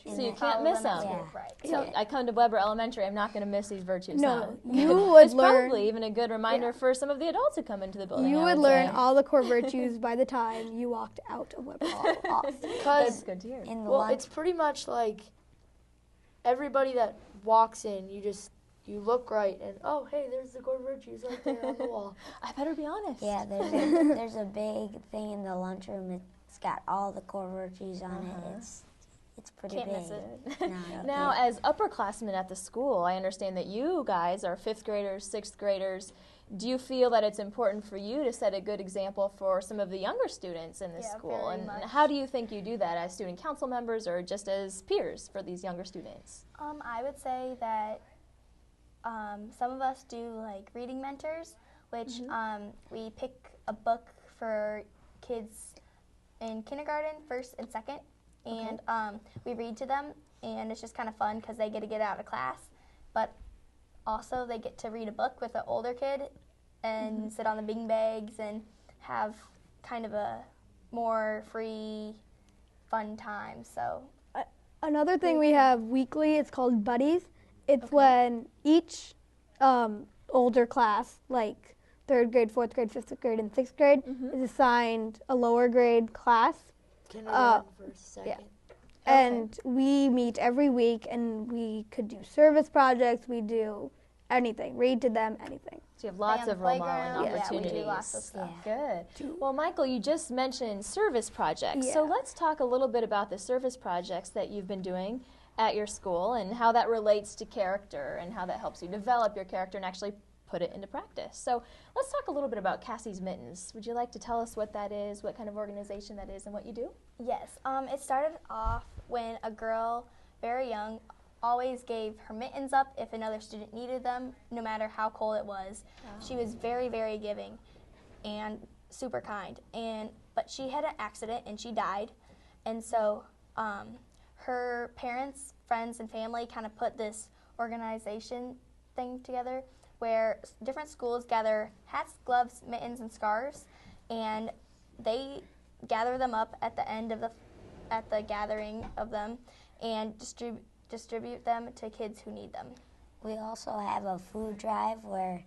virtues. So you can't miss them. Yeah. Right. So I come to Weber Elementary, I'm not going to miss these virtues. No, huh? you would It's learn. probably even a good reminder for some of the adults who come into the building. You I would learn say. all the core virtues by the time you walked out of Weber. That's Because good to hear. In the well, lunch, it's pretty much like everybody that walks in, you look right and oh hey, there's the core virtues right there on the wall. I better be honest. yeah, there's a big thing in the lunchroom. It's got all the core virtues on it. It's pretty Can't big. miss it. No, you Now, can't. as upperclassmen at the school, I understand that you guys are 5th graders, 6th graders. Do you feel that it's important for you to set a good example for some of the younger students in this Yeah, school? very And much. how do you think you do that as student council members or just as peers for these younger students? I would say that some of us do like reading mentors, which we pick a book for kids in kindergarten, 1st and 2nd, and we read to them, and it's just kind of fun because they get to get out of class, but also they get to read a book with an older kid and sit on the bean bags and have kind of a more free, fun time. So Another thing we have weekly, it's called Buddies. It's when each older class, like 3rd grade, 4th grade, 5th grade, and 6th grade, is assigned a lower grade class. Kindergarten first, second. And we meet every week, and we could do service projects. We do anything, read to them, anything. So you have lots on the of role modeling playground. Yeah, we do opportunities. lots of stuff. Good. Well, Michael, you just mentioned service projects. So Yeah. let's talk a little bit about the service projects that you've been doing at your school and how that relates to character and how that helps you develop your character and actually put it into practice. So let's talk a little bit about Cassie's Mittens. Would you like to tell us what that is, what kind of organization that is, and what you do? Yes, it started off when a girl, very young, always gave her mittens up if another student needed them, no matter how cold it was. She was very, very giving and super kind. But she had an accident and she died. And so her parents, friends, and family kind of put this organization thing together where different schools gather hats, gloves, mittens, and scarves, and they gather them up at the end of the gathering of them and distribute them to kids who need them. We also have a food drive where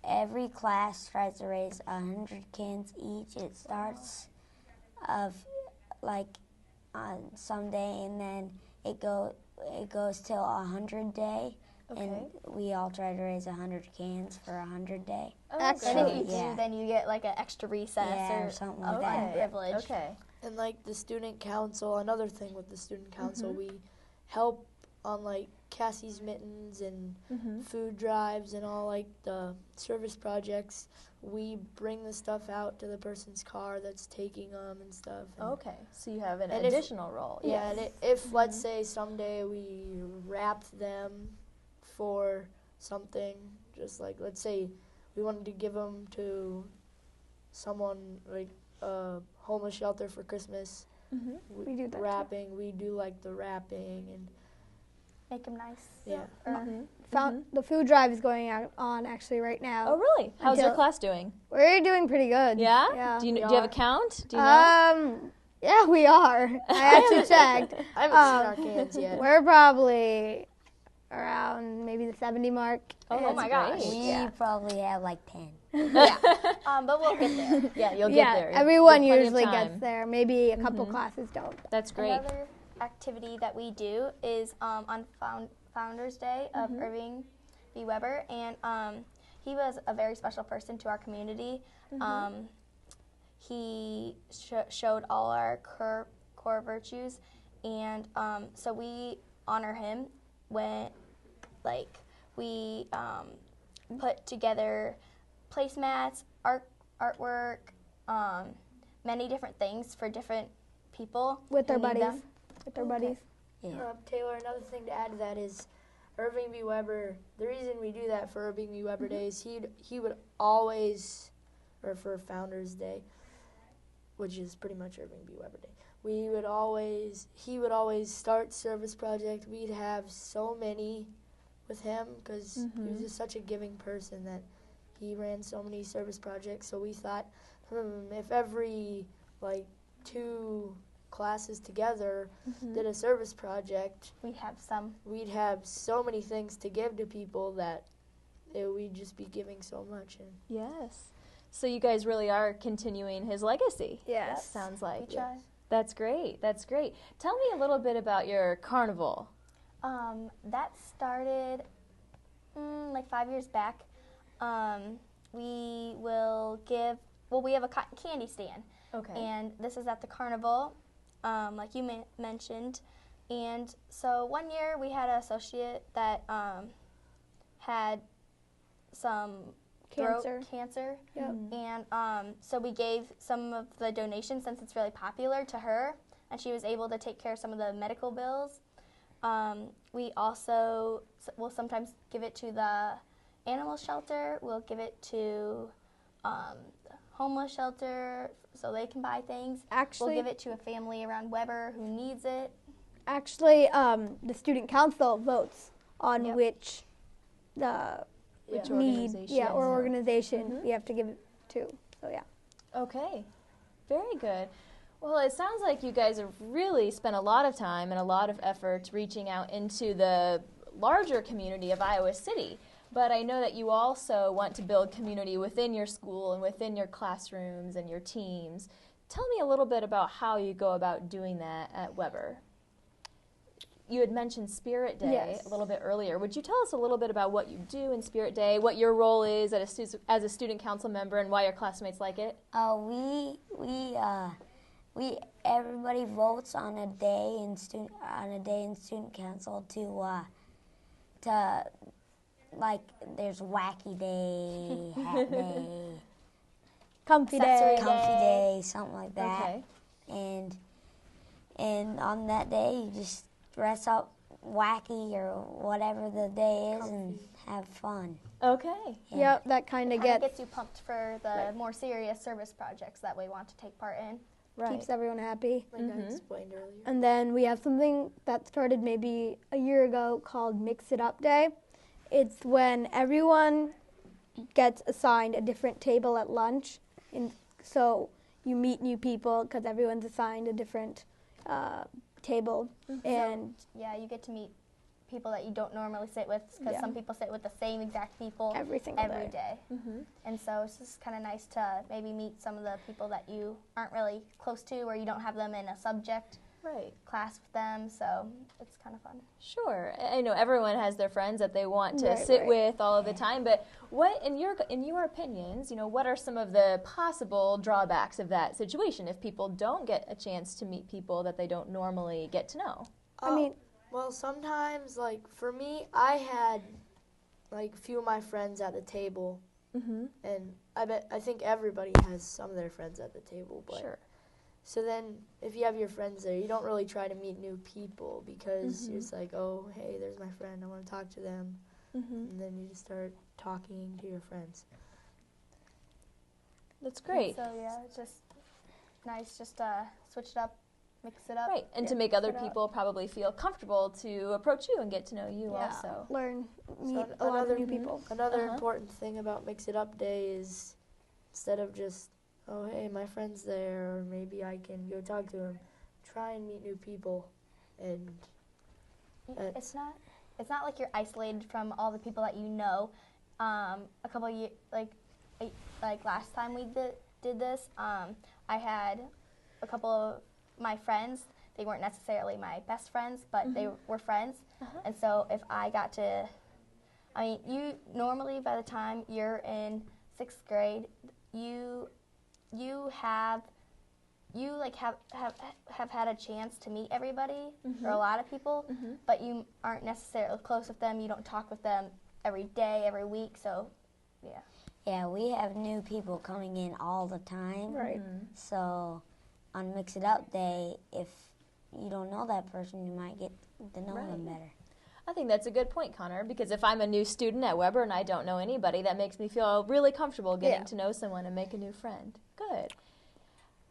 every class tries to raise 100 cans each. It starts of like on Sunday, and then it goes till 100 day. Okay. And we all try to raise 100 cans for 100 day. And if you do, Yeah. then you get like an extra recess Yeah, or something like fun that. privilege. Okay. And like the student council, another thing with the student council, we help on like Cassie's Mittens and food drives and all like the service projects. We bring the stuff out to the person's car that's taking them and stuff. And Okay. So you have an And if- additional role. yeah, and if let's say someday we wrapped them for something, just like let's say we wanted to give them to someone like a homeless shelter for Christmas. We do that too. wrapping. We do like the wrapping and Make them nice. yeah. The food drive is going on actually right now. Oh, really? How's your Until- class doing? We're doing pretty good. Yeah? Yeah. Do you have a count? Do you know? Yeah, we are. I actually checked. I haven't seen our cans yet. We're probably around maybe the 70 mark. Oh, my gosh. great. We probably have like 10. But we'll get there. Yeah, you'll Yeah, get there. everyone You have plenty of usually time. gets there. Maybe a couple classes don't. That's great. Another activity that we do is on Founders Day of Irving B. Weber, and he was a very special person to our community. He showed all our core virtues, and so we honor him when, like, we put together placemats, artwork, many different things for different people With who our need buddies. them. With our buddies. Taylor, another thing to add to that is Irving B. Weber. The reason we do that for Irving B. Weber Day is he would always, or for Founders Day, which is pretty much Irving B. Weber Day. He would always start service project. We'd have so many with him because he was just such a giving person that he ran so many service projects. So we thought, if every like 2 classes together, did a service project, We have some. we'd have so many things to give to people that we'd just be giving so much. And Yes. So you guys really are continuing his legacy. Yes. Sounds like. We try. That's great. That's great. Tell me a little bit about your carnival. That started like 5 years back. We will give, we have a cotton candy stand. Okay. And this is at the carnival, like you mentioned. And so one year we had an associate that had some throat cancer. Yep. And so we gave some of the donations, since it's really popular, to her, and she was able to take care of some of the medical bills. We also will sometimes give it to the animal shelter. We'll give it to the homeless shelter so they can buy things. Actually, We'll give it to a family around Weber who needs it. Actually, the student council votes on Yep. which Which need, organization? or organization we have to give it to. So yeah. Okay. Very good. Well, it sounds like you guys have really spent a lot of time and a lot of effort reaching out into the larger community of Iowa City. But I know that you also want to build community within your school and within your classrooms and your teams. Tell me a little bit about how you go about doing that at Weber. You had mentioned Spirit Day Yes. a little bit earlier. Would you tell us a little bit about what you do in Spirit Day, what your role is as a student council member, and why your classmates like it? Everybody votes on a day in student council to like there's wacky day, hat day, Comfy Accessory day. comfy day, something like that. Okay. And on that day you just dress up wacky or whatever the day is and have fun. Okay. Yeah. Yep, that kind of Kind of gets gets you pumped for the more serious service projects that we want to take part in. Right. keeps everyone happy. like I explained earlier. And then we have something that started maybe a year ago called Mix It Up Day. It's when everyone gets assigned a different table at lunch. And so you meet new people because everyone's assigned a different table. And Yeah, you get to meet people that you don't normally sit with, because Yeah. some people sit with the same exact people every single every day. day. And so it's just kind of nice to maybe meet some of the people that you aren't really close to, or you don't have them in a subject Right. class with them. So it's kind of fun. Sure. I know everyone has their friends that they want to Right, sit right. with all of the time, but what, in your opinions, what are some of the possible drawbacks of that situation if people don't get a chance to meet people that they don't normally get to know? I mean, Well, sometimes, like, for me, I had, like, a few of my friends at the table, and I think everybody has some of their friends at the table, but Sure. so then if you have your friends there, you don't really try to meet new people because you're just like, oh, hey, there's my friend, I want to talk to them, and then you just start talking to your friends. That's great. So yeah, it's just nice just to switch it up, mix it up. Right. And to make other people probably feel comfortable to approach you and get to know you yeah, also. meet a lot of new people. Another important thing about Mix It Up Day is instead of just, oh, hey, my friend's there, or maybe I can go talk to him, try and meet new people. And It's not like you're isolated from all the people that you know. A couple of years, like last time we did this, I had a couple of my friends. They weren't necessarily my best friends, but they were friends. And so if I got to, you normally by the time you're in 6th grade, you have had a chance to meet everybody or a lot of people, but you aren't necessarily close with them. You don't talk with them every day, every week. So, yeah. Yeah, we have new people coming in all the time. Right. So on Mix It Up Day, if you don't know that person, you might get to know them better. I think that's a good point, Connor, because if I'm a new student at Weber and I don't know anybody, that makes me feel really comfortable getting to know someone and make a new friend. Good.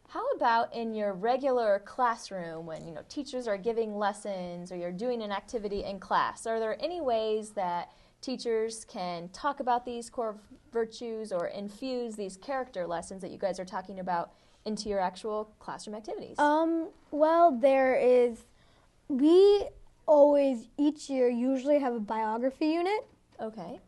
How about in your regular classroom when, teachers are giving lessons or you're doing an activity in class? Are there any ways that teachers can talk about these core virtues or infuse these character lessons that you guys are talking about into your actual classroom activities? Well, we always, each year, usually have a biography unit. Okay.